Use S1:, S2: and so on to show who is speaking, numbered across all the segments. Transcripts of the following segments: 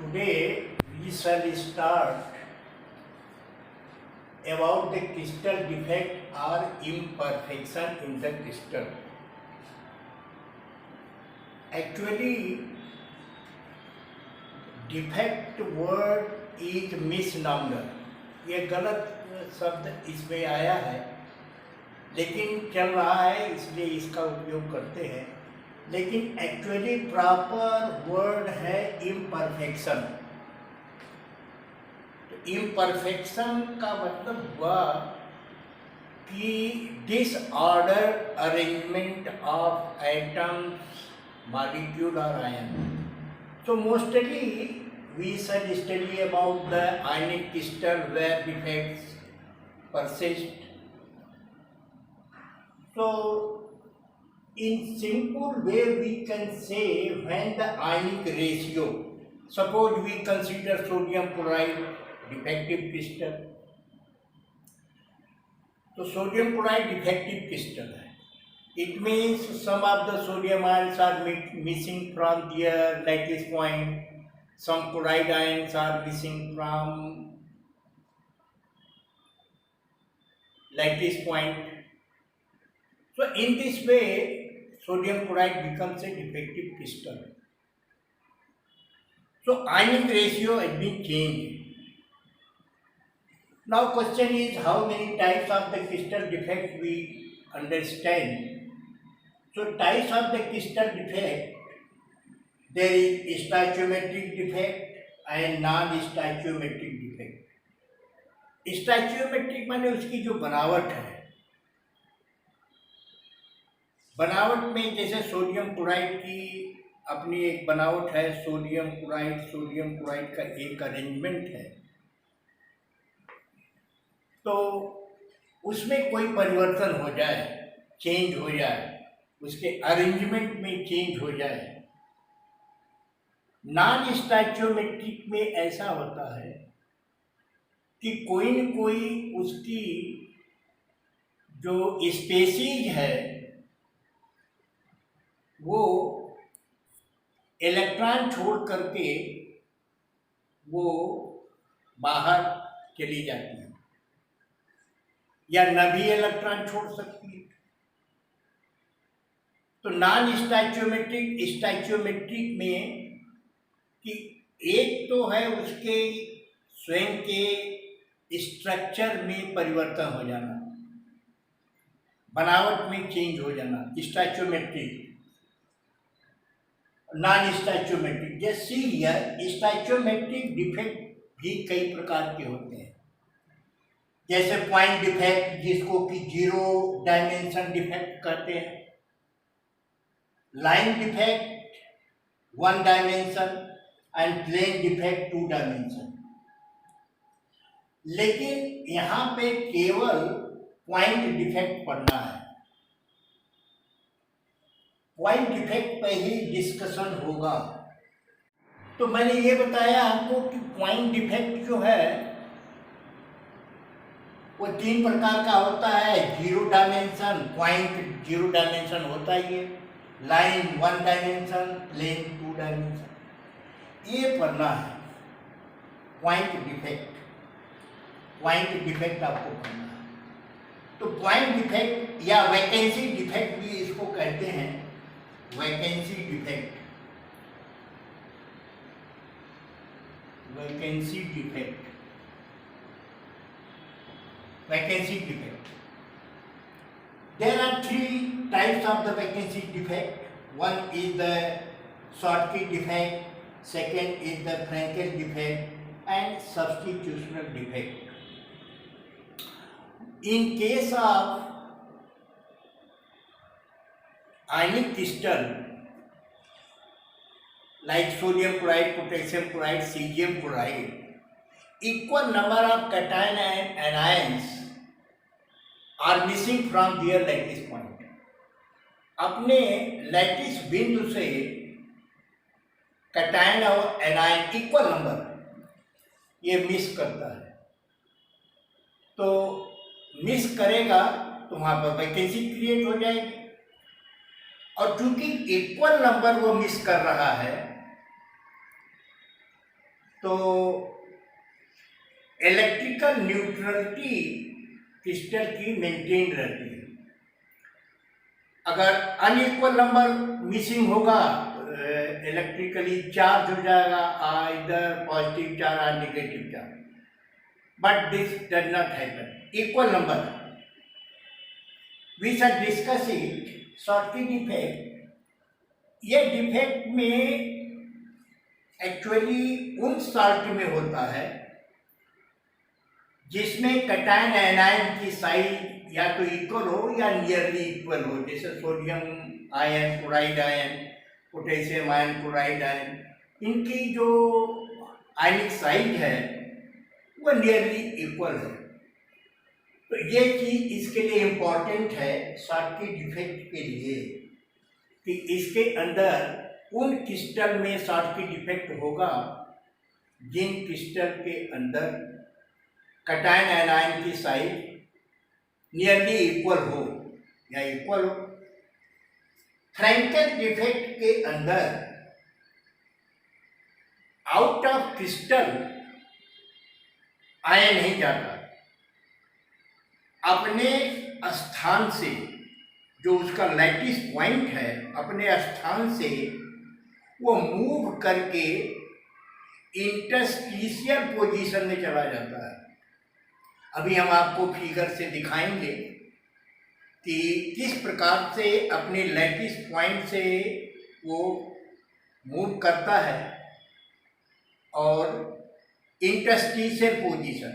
S1: Today we shall start about the crystal defect or imperfection in the crystal. Actually, defect word is misnomer. ये गलत शब्द इसमें आया है, लेकिन चल रहा है इसलिए इसका उपयोग करते हैं। लेकिन एक्चुअली प्रॉपर वर्ड है इम्परफेक्शन। तो इम्परफेक्शन का मतलब हुआ कि disorder arrangement of atoms, molecule और ion. So mostly we shall study about the ionic crystal where defects persist. So in simple way we can say when the ionic ratio, suppose we consider sodium chloride defective crystal, तो sodium chloride defective crystal है. It means some of the sodium ions are missing from their lattice point, some chloride ions are missing from lattice point. So in this way, sodium chloride becomes a defective crystal. So ionic ratio has been changed. Now question is how many types of the crystal defect we understand. So types of the crystal defect, there is stoichiometric defect and non-stoichiometric defect. stoichiometric माने उसकी जो बनावट है, बनावट में जैसे sodium chloride की अपनी एक बनावट है, सोडियम क्लोराइड का एक अरेंजमेंट है, तो उसमें कोई परिवर्तन हो जाए, चेंज हो जाए, उसके अरेंजमेंट में चेंज हो जाए। नॉन स्टैच्योमेट्रिक में ऐसा होता है कि कोई न कोई उसकी जो स्पेसीज है वो इलेक्ट्रॉन छोड़ करके वो बाहर चली जाती है, या न भी इलेक्ट्रॉन छोड़ सकती है। तो नॉन स्टैच्योमेट्रिक स्टैच्योमेट्रिक में कि एक तो है उसके स्वयं के स्ट्रक्चर में परिवर्तन हो जाना, बनावट में चेंज हो जाना, स्टैच्योमेट्रिक। नॉन स्टैच्योमेट्रिक जैसे हियर स्टैच्योमेट्रिक डिफेक्ट भी कई प्रकार के होते हैं, जैसे पॉइंट डिफेक्ट जिसको कि 0 डायमेंशन डिफेक्ट कहते हैं, line defect 1 dimension and plane defect 2 dimension. लेकिन यहाँ पे केवल पॉइंट डिफेक्ट पढ़ना है, पॉइंट डिफेक्ट पे ही डिस्कशन होगा। तो मैंने ये बताया आपको कि पॉइंट डिफेक्ट जो है वो 3 प्रकार का होता है। 0 डायमेंशन, पॉइंट 0 डायमेंशन होता ही है, लाइन 1 डायमेंशन, प्लेन 2 डायमेंशन। ये पढ़ना है पॉइंट डिफेक्ट आपको पढ़ना है। तो पॉइंट डिफेक्ट या वैकेंसी डिफेक्ट भी इसको कहते हैं, vacancy defect. There are 3 types of the vacancy defect. One is the Schottky defect, second is the Frankel defect, and substitutional defect. In case of ionic crystal like sodium chloride, potassium chloride, cesium chloride, equal number of cation and anions are missing from their lattice point. अपने lattice बिंदु से cation और anion equal number ये miss करता है, तो miss करेगा तो वहां पर वैकेंसी क्रिएट हो जाएगी। और चूंकि इक्वल नंबर वो मिस कर रहा है तो इलेक्ट्रिकल न्यूट्रलिटी क्रिस्टल की मेंटेन रहती है। अगर अनइक्वल नंबर मिसिंग होगा, इलेक्ट्रिकली चार्ज हो जाएगा, इधर पॉजिटिव चार्ज और negative charge, but this does not happen. Equal number, we shall discuss it. Schottky defect, ये डिफेक्ट में एक्चुअली उन साल्ट में होता है जिसमें कैटायन एनायन की साइज या तो इक्वल हो या नियरली इक्वल हो, जैसे sodium ion, chloride ion, potassium ion, chloride ion, इनकी जो आयनिक साइज है वो नियरली इक्वल है। तो ये चीज इसके लिए इम्पॉर्टेंट है शॉर्टकी डिफेक्ट के लिए, कि इसके अंदर उन क्रिस्टल में शॉर्टकी डिफेक्ट होगा जिन क्रिस्टल के अंदर कैटायन एनायन की साइज नियरली इक्वल हो या इक्वल हो। फ्रैंकेल डिफेक्ट के अंदर आउट ऑफ क्रिस्टल आयन नहीं जाता, अपने स्थान से, जो उसका लैटिस पॉइंट है, अपने स्थान से वो मूव करके इंटरस्टिशियल पोजीशन में चला जाता है। अभी हम आपको फिगर से दिखाएंगे कि किस प्रकार से अपने लैटिस पॉइंट से वो मूव करता है। और इंटरस्टिशियल पोजीशन,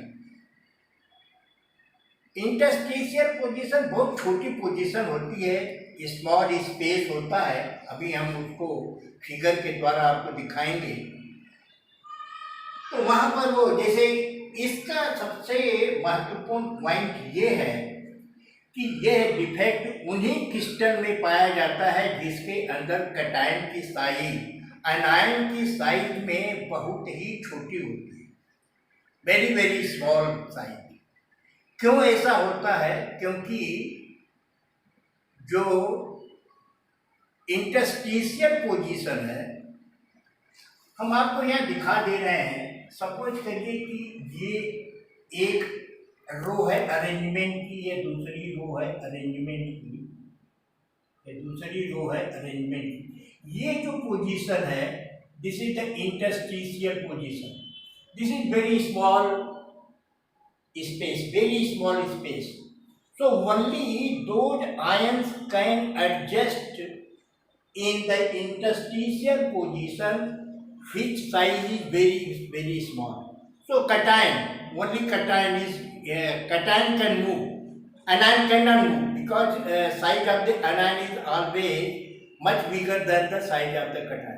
S1: इंटरस्टिशियल पोजीशन बहुत छोटी पोजीशन होती है, स्मॉल स्पेस होता है। अभी हम उसको फिगर के द्वारा आपको दिखाएंगे। तो वहां पर वो, जैसे इसका सबसे महत्वपूर्ण पॉइंट ये है कि यह डिफेक्ट उन्हीं क्रिस्टल में पाया जाता है जिसके अंदर कैटायन की साइज एनायन की साइज में बहुत ही छोटी होती है, वेरी वेरी स्मॉल साइज। क्यों ऐसा होता है? क्योंकि जो इंटरस्टिशियल पोजीशन है, हम आपको यहाँ दिखा दे रहे हैं। सपोज करिए कि ये एक रो है अरेंजमेंट की, ये दूसरी रो है अरेंजमेंट की, ये दूसरी रो है अरेंजमेंट की। ये जो पोजीशन है, this is the interstitial position. This is very small space, very small space. So only those ions can adjust in the interstitial position which size is very very small. So cation, only cation is cation can move, anion cannot move because size of the anion is always much bigger than the size of the cation.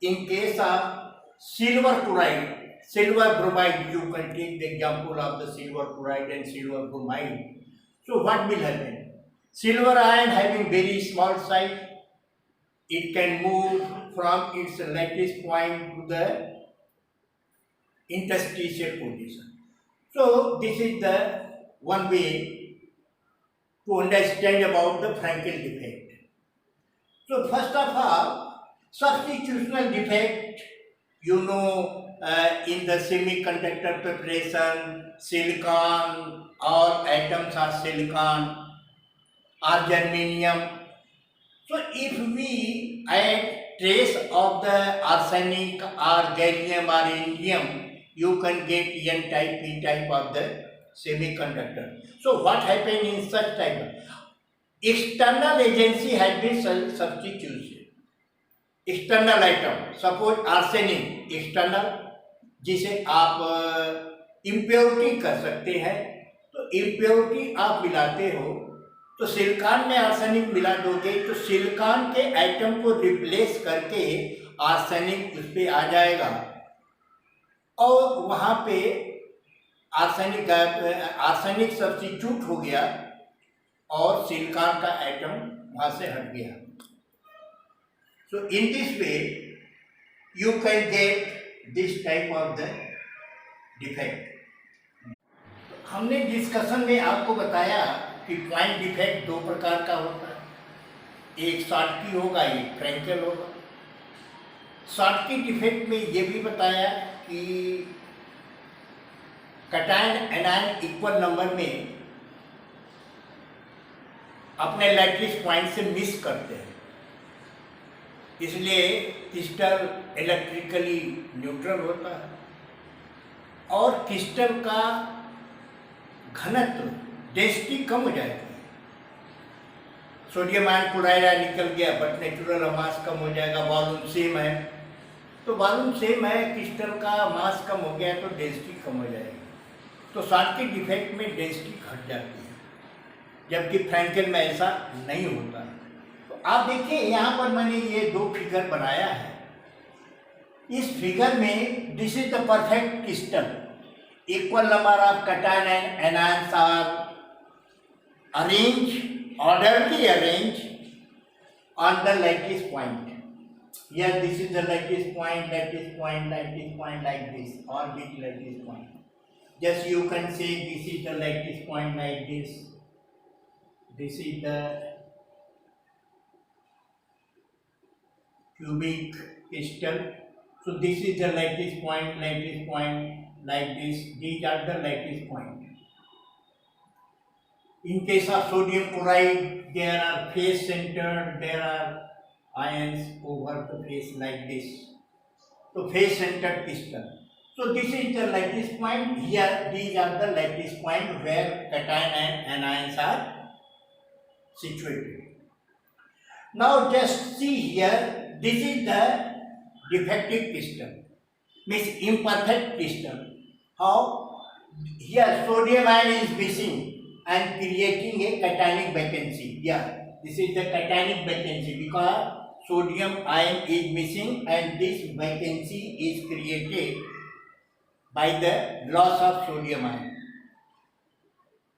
S1: In case of silver chloride, silver bromide, you can take the example of the silver chloride and silver bromide. So what will happen? Silver ion having very small size, it can move from its lattice point to the interstitial position. So this is the one way to understand about the Frankel defect. So first of all, substitutional defect, you know, in the semiconductor preparation, silicon, all atoms are silicon or germanium. So if we add trace of the arsenic or gallium or indium, you can get N type, P type of the semiconductor. So what happened in such type? External agency has been substituted. External item, suppose arsenic, external, जिसे आप impurity कर सकते हैं। तो impurity आप मिलाते हो तो सिलिकॉन में आर्सेनिक मिला दोगे तो सिलिकॉन के आइटम को रिप्लेस करके आर्सेनिक उस पर आ जाएगा और वहाँ पे आर्सेनिक सब्स्टिट्यूट हो गया और सिलिकॉन का आइटम वहाँ से हट गया। So in this way you can get this type of the defect. हमने डिस्कशन में आपको बताया कि पॉइंट डिफेक्ट दो प्रकार का होता है, एक शॉर्टकी होगा, एक फ्रैंकेल होगा। शॉर्टकी डिफेक्ट में ये भी बताया कि कैटायन एनायन इक्वल नंबर में अपने लैटिस पॉइंट से मिस करते हैं, इसलिए क्रिस्टल इलेक्ट्रिकली न्यूट्रल होता है और क्रिस्टल का घनत्व डेंसिटी कम हो जाएगी। सोडियम आयन क्लोराइड निकल गया बट नेचुरल मास कम हो जाएगा, वॉल्यूम सेम है, तो वॉल्यूम सेम है, क्रिस्टल का मास कम हो गया तो डेंसिटी कम हो जाएगी, तो शॉर्टकी डिफेक्ट में डेंसिटी घट जाती है, जबकि फ्रैंकेल में ऐसा नहीं होता। तो आप देखिए यहाँ पर मैंने ये दो फिगर बनाया है। इस फिगर में this is the perfect crystal, equal number of cation and anions are orderly arranged on the lattice point. Here this is the lattice point like this, orbit lattice point. Just you can say this is the lattice point like this. This is the cubic crystal. So this is the lattice point like this. These are the lattice point. In case of sodium chloride, there are face centered, there are ions over the face like this. So face centered crystal. So this is the lattice point. Here these are the lattice point where cation and anions are situated. Now just see here, this is the defective crystal, means imperfect crystal. How? Here sodium ion is missing and creating a cationic vacancy. Yeah, this is the cationic vacancy because sodium ion is missing and this vacancy is created by the loss of sodium ion.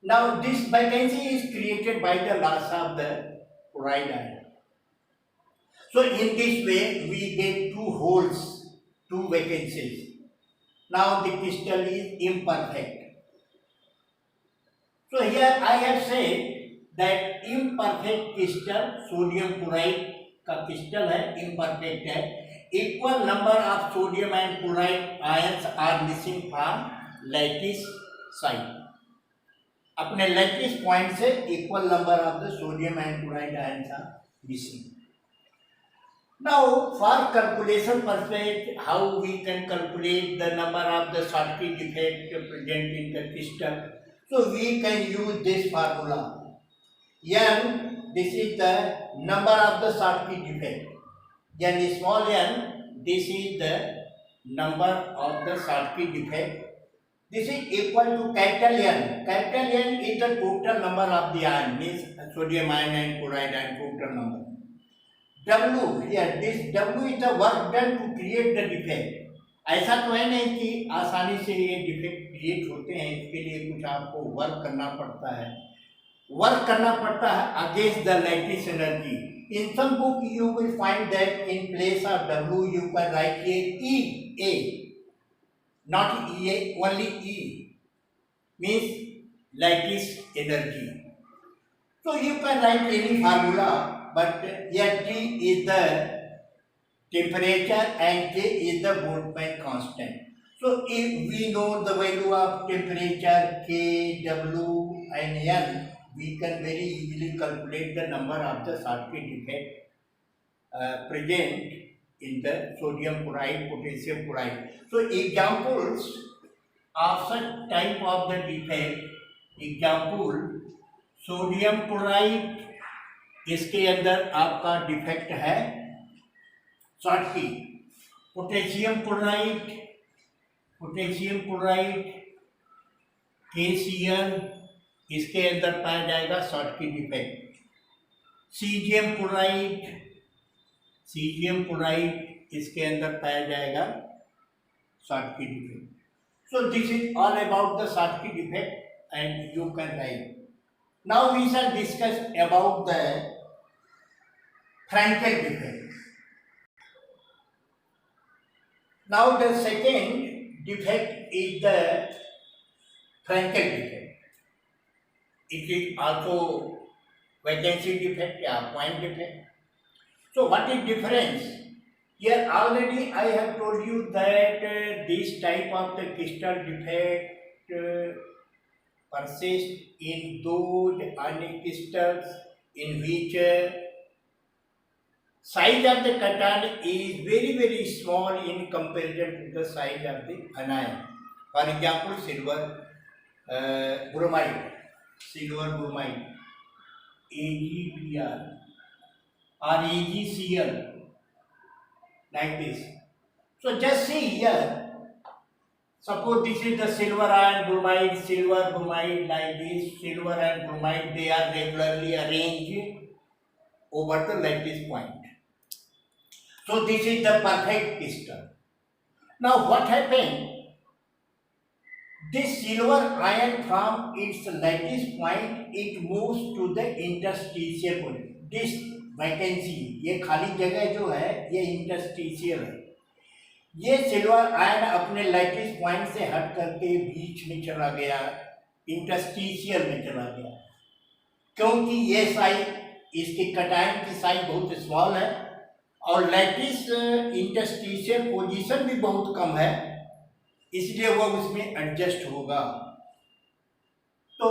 S1: Now this vacancy is created by the loss of the chloride ion. So in this way we get two holes, two vacancies. Now the crystal is imperfect. So here I have said that imperfect crystal, sodium chloride का crystal है, imperfect है, equal number of sodium and chloride ions are missing from lattice site. अपने lattice point से equal number of the sodium and chloride ions are missing. Now for calculation purpose, how we can calculate the number of the Schottky defect present in the crystal? So we can use this formula. N, this is the number of the Schottky defect. N is small n, this is the number of the Schottky defect. This is equal to capital N. Capital N is the total number of the ion, means sodium ion and chloride ion total number. W, here this W is the work done to create the defect. ऐसा तो है नहीं कि आसानी से ये defect create होते हैं, इसके लिए कुछ आपको वर्क करना पड़ता है, against the lattice energy. In some book you will find that in place of W you can write A, not EA, only E, means lattice energy. So you can write any formula, but here T is the temperature and K is the Boltzmann constant. So if we know the value of temperature K, W and N, we can very easily calculate the number of the Schottky defect present in the sodium chloride, potassium chloride. So examples of such type of the defect, example sodium chloride, इसके अंदर आपका defect है Schottky. Potassium chloride KCl, इसके अंदर पाया जाएगा Schottky defect. Caesium chloride, इसके अंदर पाया जाएगा Schottky defect. So this is all about the Schottky defect and you can write. Now we shall discuss about the Frankel defect. Now the second defect is the Frankel defect. It is also vacancy defect or point defect. So what is difference Here already I have told you that this type of the crystal defect persist in those ionic crystals in which size of the cation is very small in comparison to the size of the anion. For example, bromide, silver bromide, AgBr or AgCl, like this. So just see here. Suppose this is the silver and bromide like this. Silver and bromide, they are regularly arranged over the lattice point. So this is the perfect crystal. Now what happened? This silver ion from its lattice point, it moves to the interstitial point. This vacancy, ये खाली जगह जो है ये interstitial है. ये silver ion अपने lattice point से हट करके बीच में चला गया, इंटरस्टिशियल में चला गया, क्योंकि ये साइज, इसकी कटायन की साइज बहुत स्मॉल है और लैटिस इंटरस्टिशियल पोजीशन भी बहुत कम है, इसलिए वो उसमें एडजस्ट होगा. तो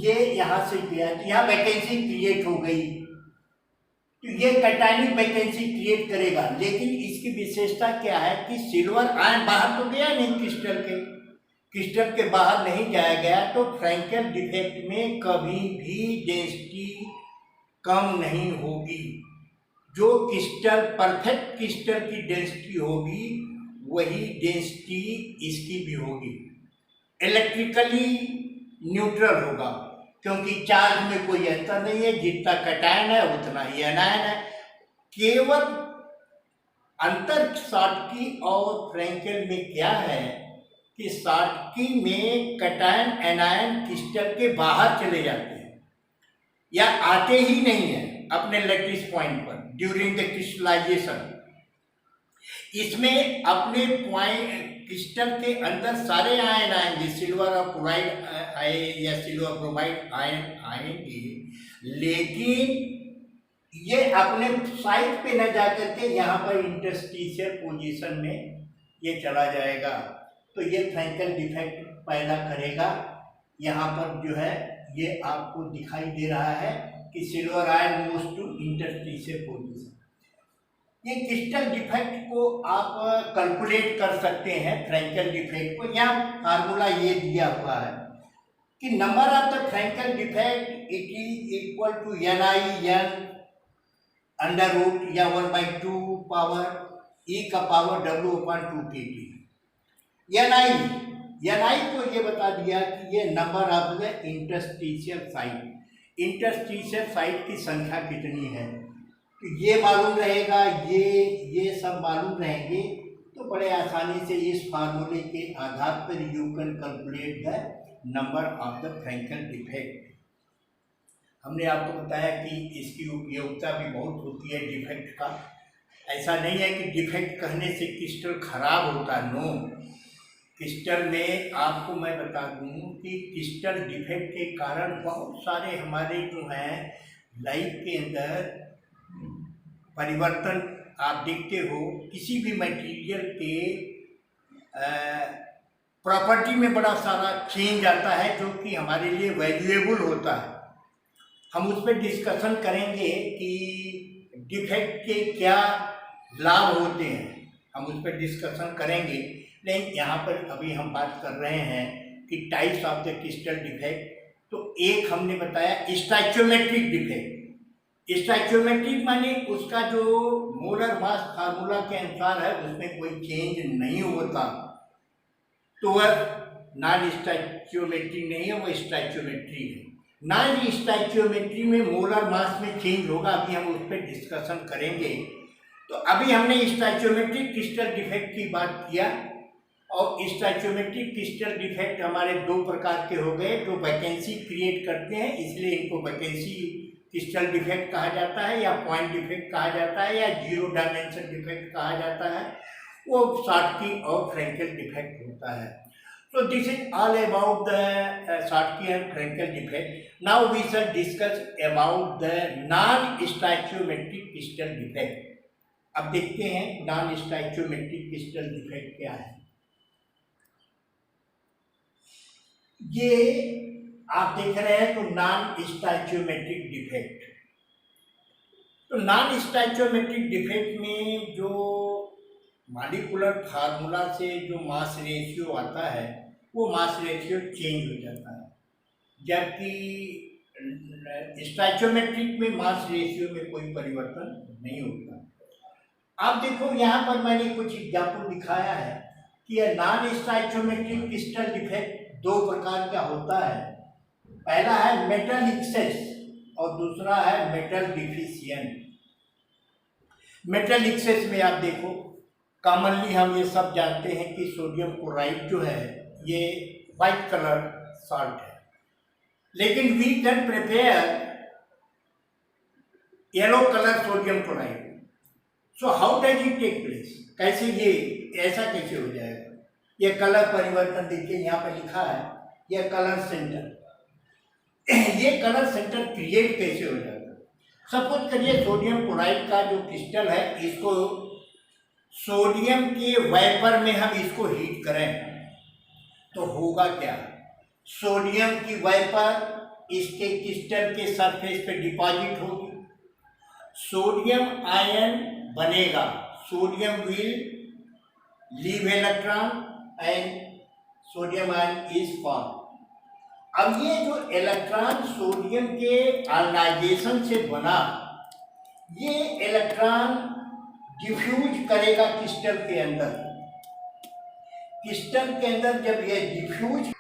S1: ये यहाँ से गया, यहाँ वैकेंसी क्रिएट हो गई, तो ये कैटायनिक वैकेंसी क्रिएट करेगा. लेकिन इसकी विशेषता क्या है कि सिल्वर आयन बाहर तो गया नहीं, क्रिस्टल के बाहर नहीं जाया गया, तो फ्रैंकेल डिफेक्ट में कभी भी डेंसिटी कम नहीं होगी. जो क्रिस्टल, परफेक्ट क्रिस्टल की डेंसिटी होगी वही डेंसिटी इसकी भी होगी. इलेक्ट्रिकली न्यूट्रल होगा, क्योंकि चार्ज में कोई अंतर नहीं है, जितना कैटायन है उतना ही एनायन है. केवल अंतर शॉटकी और फ्रैंकेल में क्या है कि शॉटकी में कैटायन एनायन क्रिस्टल के बाहर चले जाते हैं या आते ही नहीं है अपने लैटिस पॉइंट पर ड्यूरिंग द क्रिस्टलाइजेशन. इसमें अपने पॉइंट क्रिस्टल के अंदर सारे आयन आएंगे, सिल्वर और क्लोराइड आए या सिल्वर ब्रोमाइड आयन आएंगे, लेकिन ये अपने साइड पे न जाकर के यहाँ पर इंटरस्टिशियल पोजीशन में ये चला जाएगा. तो ये फ्रैंकेल डिफेक्ट पैदा करेगा. यहाँ पर जो है ये आपको दिखाई दे रहा है कि silver ion moves to interstitial position. ये क्रिस्टल डिफेक्ट को आप कैलकुलेट कर सकते हैं, फ्रैंकेल डिफेक्ट को. यहाँ फार्मूला ये दिया हुआ है कि number of the Frenkel defect it is equal to NI under root या 1/2 पावर E का पावर W/2kT. NI को ये बता दिया कि ये number of the interstitial site की संख्या कितनी है. तो ये मालूम रहेगा, ये सब मालूम रहेंगे, तो बड़े आसानी से इस फार्मूले के आधार पर you can calculate the number of the Frenkel defect. हमने आपको बताया कि इसकी उपयोगिता भी बहुत होती है डिफेक्ट का. ऐसा नहीं है कि डिफेक्ट कहने से क्रिस्टल खराब होता, नो. क्रिस्टल में आपको मैं बता दूं कि क्रिस्टल डिफेक्ट के कारण बहुत सारे हमारे जो हैं लाइफ के अंदर परिवर्तन आप देखते हो. किसी भी मटेरियल के प्रॉपर्टी में बड़ा सारा चेंज आता है जो कि हमारे लिए वैल्यूएबल होता है. हम उस पर डिस्कशन करेंगे कि डिफेक्ट के क्या लाभ होते हैं, हम उस पर डिस्कशन करेंगे. लेकिन यहाँ पर अभी हम बात कर रहे हैं कि types of the crystal defect. तो एक हमने बताया स्टोइचियोमेट्रिक डिफेक्ट. स्टोइचियोमेट्रिक माने उसका जो मोलर मास फार्मूला के अनुसार है उसमें कोई चेंज नहीं होता, तो वह नॉन स्टोइचियोमेट्रिक नहीं है, वह स्टोइचियोमेट्री है. नॉन स्टोइचियोमेट्री में मोलर मास में चेंज होगा, अभी हम उस पर डिस्कशन करेंगे. तो अभी हमने स्टोइचियोमेट्रिक क्रिस्टल डिफेक्ट की बात किया, और स्टोइचियोमेट्रिक क्रिस्टल डिफेक्ट हमारे दो प्रकार के हो गए जो वैकेंसी क्रिएट करते हैं, इसलिए इनको वैकेंसी क्रिस्टल डिफेक्ट कहा जाता है, या पॉइंट डिफेक्ट कहा जाता है, या जीरो डायमेंशन डिफेक्ट कहा जाता है. वो शॉटकी और फ्रैंकेल डिफेक्ट होता है. So this is all about the Schottky and Frenkel defect. Now we shall discuss about the non-stoichiometric crystal defect. अब देखते हैं नॉन स्टोइचियोमेट्रिक क्रिस्टल डिफेक्ट क्या है। ये आप देख रहे हैं तो नॉन स्टोइचियोमेट्रिक डिफेक्ट। तो नॉन स्टोइचियोमेट्रिक डिफेक्ट में जो मॉलिक्यूलर फार्मूला से जो मास रेशियो आता है वो मास रेशियो चेंज हो जाता है, जबकि स्टोइचियोमेट्रिक में मास रेशियो में कोई परिवर्तन नहीं होता। अब देखो यहाँ पर मैंने कुछ एग्जाम्पल दिखाया है कि यह नॉन स्टोइचियोमेट्रिक क्रिस्टल डिफेक्ट दो प्रकार का होता है। पहला है मेटल एक्सेस और दूसरा है मेटल डिफिशिएंट। मेटल एक्सेस में आप देखो, कॉमनली हम ये सब जानते हैं कि सोडियम क्लोराइड जो है ये वाइट कलर सॉल्ट है, लेकिन we can prepare yellow colour sodium chloride. So how does it take place, कैसे ये ऐसा कैसे हो जाएगा? ये कलर परिवर्तन देखिए यहाँ पे लिखा है, ये कलर सेंटर, ये कलर सेंटर क्रिएट कैसे हो जाता है? सपोज करिए सोडियम क्लोराइड का जो क्रिस्टल है, इसको सोडियम के वेपर में हम इसको हीट करें तो होगा क्या? सोडियम की वेपर इसके क्रिस्टल के सरफेस पे डिपॉजिट होगी, सोडियम आयन बनेगा, sodium will leave electron and sodium ion is form. अब ये जो इलेक्ट्रॉन सोडियम के आयनाइजेशन से बना, ये इलेक्ट्रॉन डिफ्यूज करेगा क्रिस्टल के अंदर। क्रिस्टल के अंदर जब ये डिफ्यूज,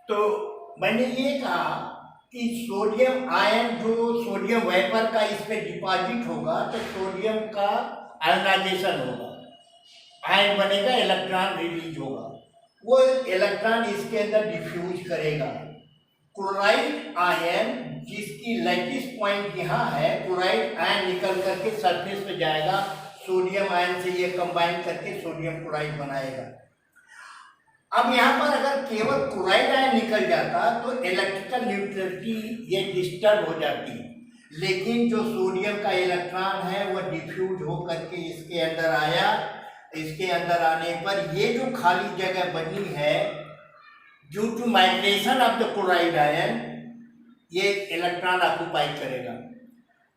S1: तो मैंने ये कहा कि सोडियम आयन जो सोडियम वेपर का इस पे डिपॉजिट होगा तो सोडियम का आयनाइजेशन होगा, आयन बनेगा, इलेक्ट्रॉन रिलीज होगा, वो इलेक्ट्रॉन इसके अंदर डिफ्यूज करेगा। क्लोराइड आयन जिसकी लैटिस पॉइंट यहाँ है, क्लोराइड आयन निकल करके सरफेस पे जाएगा, सोडियम आयन से ये कंबाइन करके सोडियम क्लोराइड बनाएगा। अब यहाँ पर अगर केवल क्लोराइड आयन निकल जाता तो इलेक्ट्रिकल न्यूट्रलिटी ये डिस्टर्ब हो जाती, लेकिन जो सोडियम का इलेक्ट्रॉन है वह डिफ्यूज हो करके इसके अंदर आया। इसके अंदर आने पर ये जो खाली जगह बनी है due to migration of the chloride ion, ये इलेक्ट्रॉन ऑक्युपाई करेगा।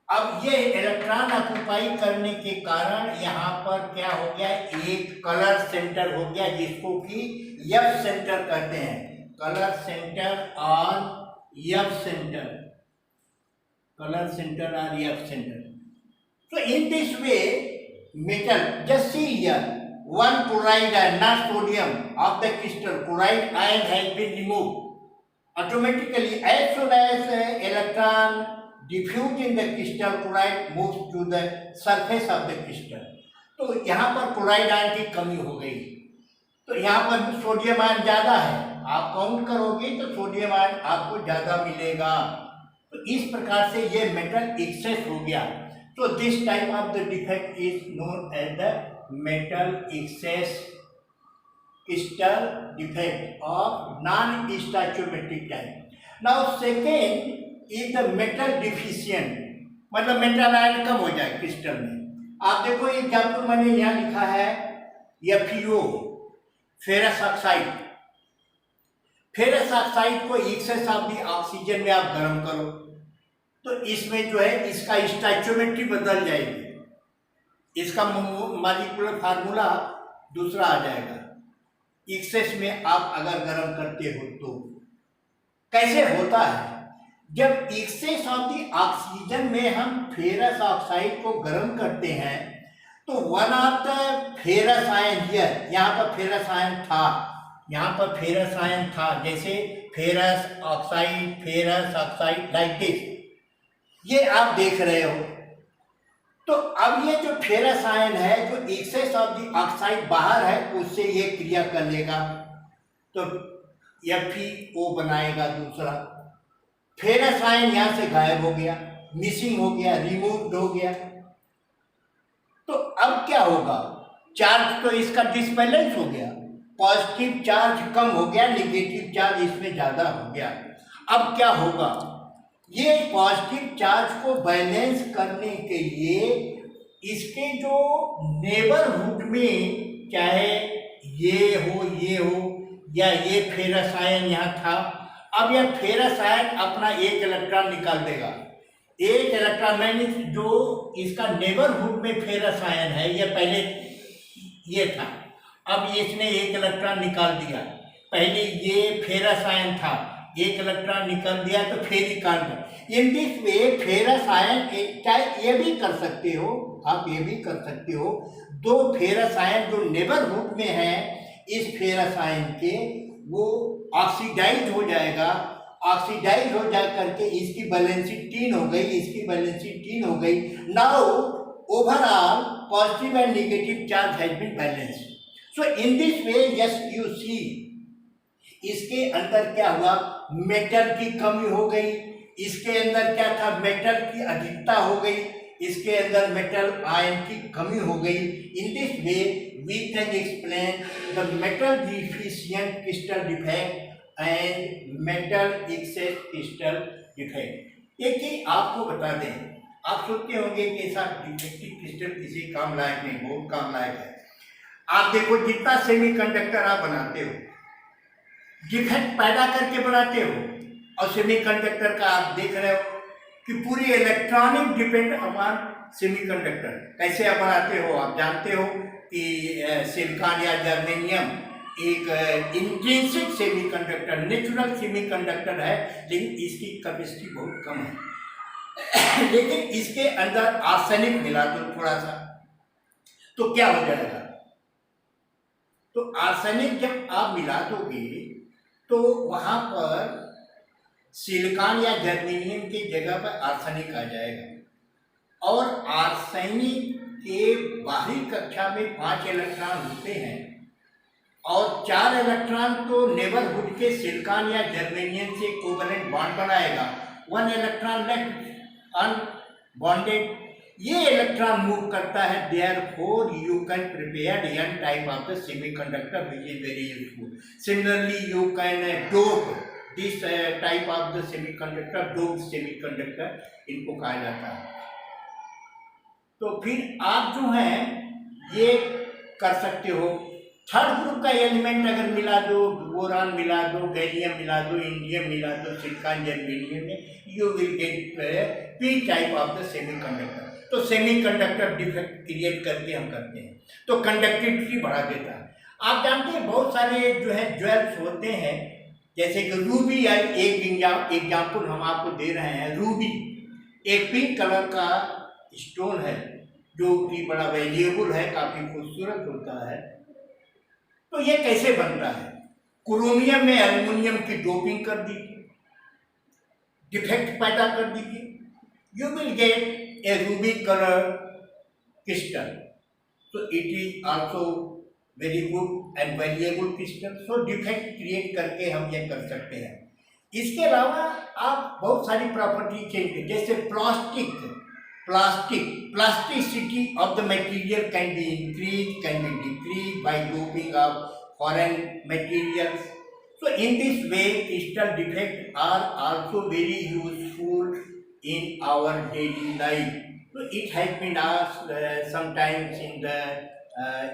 S1: अब ये इलेक्ट्रॉन ऑक्युपाई करने के कारण यहाँ पर क्या हो गया, एक कलर सेंटर हो गया जिसको कि एफ सेंटर कहते हैं, कलर सेंटर और एफ सेंटर, कलर सेंटर और एफ सेंटर। तो इन this way metal, just see here, one chloride ion, not sodium, of the crystal, chloride ion has been removed. Automatically, as soon as electron diffuse in the crystal, chloride moves to the surface of the crystal. तो यहाँ पर chloride ion की कमी हो गई, तो यहाँ पर सोडियम आयन ज़्यादा है, आप काउंट करोगे तो सोडियम आयन आपको ज़्यादा मिलेगा। तो इस प्रकार से ये मेटल एक्सेस हो गया। So this type of the defect is known as the metal excess crystal defect of non-stoichiometric type. Now second is the metal deficient, मतलब मेटल आयन कम हो जाए क्रिस्टल में। आप देखो एग्जाम्पल मैंने यहाँ लिखा है, FeO ferrous oxide. Ferrous oxide को एक्सेस ऑफ द ऑक्सीजन में आप गर्म करो तो इसमें जो है इसका स्टोइचियोमेट्री बदल जाएगी, इसका मॉलिक्यूलर फार्मूला दूसरा आ जाएगा। एक्सेस में आप अगर गर्म करते हो तो कैसे होता है, जब एक्सेस ऑफ द ऑक्सीजन में हम फेरस ऑक्साइड को गर्म करते हैं तो one of the ferrous ion here, यहाँ पर फेरस आयन था, यहाँ पर फेरस आयन था, जैसे फेरस ऑक्साइड लाइक दिस, ये आप देख रहे हो। तो अब ये जो फेरस आयन है जो एक्सेस ऑफ द ऑक्साइड बाहर है उससे ये क्रिया कर लेगा तो FeO बनाएगा दूसरा। फेरस आयन यहाँ से गायब हो गया, मिसिंग हो गया, रिमूव्ड हो गया। तो अब क्या होगा, चार्ज तो इसका डिसबैलेंस हो गया, पॉजिटिव चार्ज कम हो गया, नेगेटिव चार्ज इसमें ज़्यादा हो गया। अब क्या होगा, ये पॉजिटिव चार्ज को बैलेंस करने के लिए इसके जो नेबरहुड में, चाहे ये हो या ये फेरस आयन यहाँ था, अब यह फेरस आयन अपना एक इलेक्ट्रॉन निकाल देगा। एक इलेक्ट्रॉन मैंने जो इसका नेबरहुड में फेरस आयन है, यह पहले ये था, अब इसने एक इलेक्ट्रॉन निकाल दिया। पहले ये फेरस आयन था, एक इलेक्ट्रॉन निकाल दिया तो फिर निकाल दिया। इन दिस वे फेरस आयन, चाहे ये भी कर सकते हो आप, ये भी कर सकते हो, दो फेरस आयन जो नेबरहुड में है इस फेरस आयन के, वो ऑक्सीडाइज हो जाएगा। ऑक्सीडाइज हो जा करके इसकी वैलेंसी 3 हो गई, इसकी वैलेंसी 3 हो गई। Now overall positive and negative charge has been balanced. So in this way yes you see, इसके अंदर क्या हुआ, मेटल की कमी हो गई। इसके अंदर क्या था, मेटल की अधिकता हो गई, इसके अंदर मेटल आयन की कमी हो गई। In this way we can explain the metal deficient crystal defect and metal excess crystal defect. एक ही आपको बता दें, आप सोचते होंगे कि ऐसा डिफेक्टिव क्रिस्टल किसी काम लायक नहीं, बहुत काम लायक है। आप देखो जितना सेमीकंडक्टर आप बनाते हो, डिफेक्ट पैदा करके बनाते हो, और सेमीकंडक्टर का आप देख रहे हो कि पूरी इलेक्ट्रॉनिक डिपेंड अपॉन सेमीकंडक्टर। कैसे आप बनाते हो, आप जानते हो कि सिलिकॉन या जर्मेनियम एक इंट्रिंसिक सेमीकंडक्टर, नेचुरल सेमीकंडक्टर है, लेकिन इसकी कैपेसिटी बहुत कम है। लेकिन इसके अंदर आर्सेनिक मिला दो थोड़ा सा, तो क्या हो जाएगा, तो आर्सेनिक जब आप मिला दोगे तो वहां पर सिलिकॉन या जर्मेनियम की जगह पर आर्सेनिक आ जाएगा। और आर्सेनिक के बाहरी कक्षा में 5 इलेक्ट्रॉन होते हैं, और 4 इलेक्ट्रॉन तो नेबरहुड के सिलिकॉन या जर्मेनियम से कोवेलेंट बॉन्ड बनाएगा, 1 इलेक्ट्रॉन लेफ्ट अनबॉन्डेड। ये इलेक्ट्रॉन मूव करता है, therefore you can prepare n type of the semiconductor which is very useful. Similarly you can dope this type of the semiconductor, doped semiconductor इनको कहा जाता है। तो फिर आप जो है ये कर सकते हो। थर्ड ग्रुप का एलिमेंट अगर मिला दो, बोरान मिला दो, गैलियम मिला दो, इंडियम मिला दो सिलिकॉन जर्मेनियम में, you will get P type of the semiconductor. तो सेमीकंडक्टर डिफेक्ट क्रिएट करके हम करते हैं, तो कंडक्टिविटी बढ़ा देता है। आप जानते हैं बहुत सारे जो है ज्वेल्स होते हैं, जैसे कि रूबी, या एक एग्जाम्पल हम आपको दे रहे हैं। रूबी एक पिंक कलर का स्टोन है जो कि बड़ा वैल्यूएबल है, काफी खूबसूरत होता है। तो ये कैसे बनता है, क्रोमियम में एल्युमिनियम की डोपिंग कर दीजिए, डिफेक्ट पैदा कर दीजिए, you will get A Ruby colour crystal. So it is also very good and valuable crystal. So defect create करके हम ये कर सकते हैं। इसके अलावा आप बहुत सारी प्रॉपर्टी चेंज, जैसे plasticity of the material can be increased, can be decreased by doping of foreign materials. So in this way, crystal defects are also very useful in our daily life. So it has been asked sometimes in the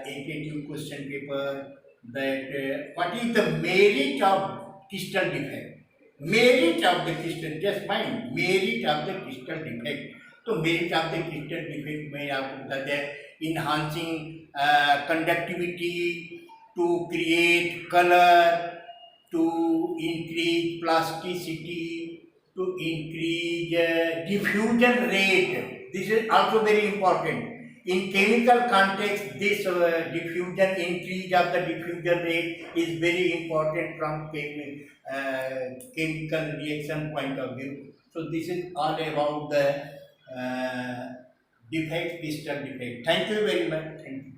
S1: APQ question paper that what is the merit of crystal defect? Merit of the crystal, just mind, merit of the crystal defect. तो merit of the crystal defect में आपको बता दें, enhancing conductivity, to create colour, to increase plasticity, to increase diffusion rate. This is also very important. In chemical context, this diffusion, increase of the diffusion rate is very important from chemical reaction point of view. So this is all about the defect, crystal defect. Thank you very much. Thank you.